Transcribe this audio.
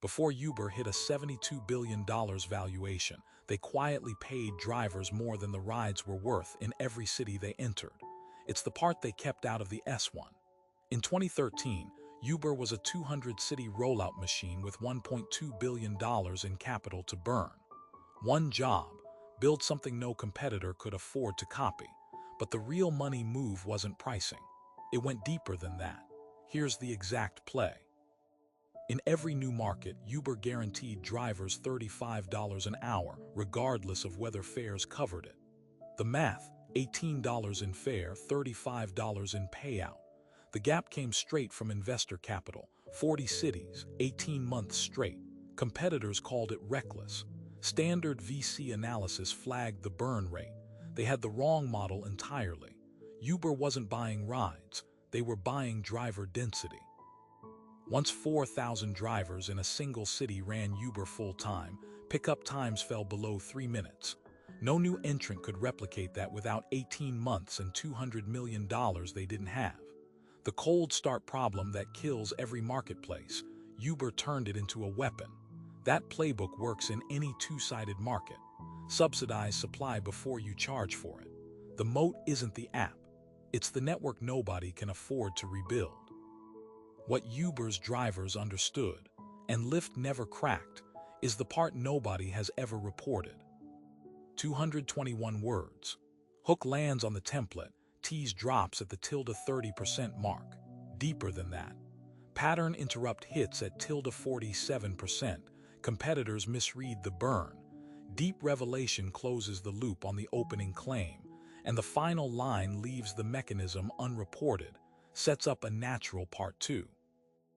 Before Uber hit a $72 billion valuation, they quietly paid drivers more than the rides were worth in every city they entered. It's the part they kept out of the S1. In 2013, Uber was a 200-city rollout machine with $1.2 billion in capital to burn. One job: build something no competitor could afford to copy. But the real money move wasn't pricing. It went deeper than that. Here's the exact play. In every new market, Uber guaranteed drivers $35 an hour, regardless of whether fares covered it. The math: $18 in fare, $35 in payout. The gap came straight from investor capital. 40 cities, 18 months straight. Competitors called it reckless. Standard VC analysis flagged the burn rate. They had the wrong model entirely. Uber wasn't buying rides, they were buying driver density. Once 4,000 drivers in a single city ran Uber full-time, pickup times fell below 3 minutes. No new entrant could replicate that without 18 months and $200 million they didn't have. The cold start problem that kills every marketplace, Uber turned it into a weapon. That playbook works in any two-sided market. Subsidize supply before you charge for it. The moat isn't the app. It's the network nobody can afford to rebuild. What Uber's drivers understood, and Lyft never cracked, is the part nobody has ever reported. 221 words. Hook lands on the template, tease drops at the -30% mark. Deeper than that. Pattern interrupt hits at -47%. Competitors misread the burn. Deep revelation closes the loop on the opening claim, and the final line leaves the mechanism unreported, sets up a natural part 2.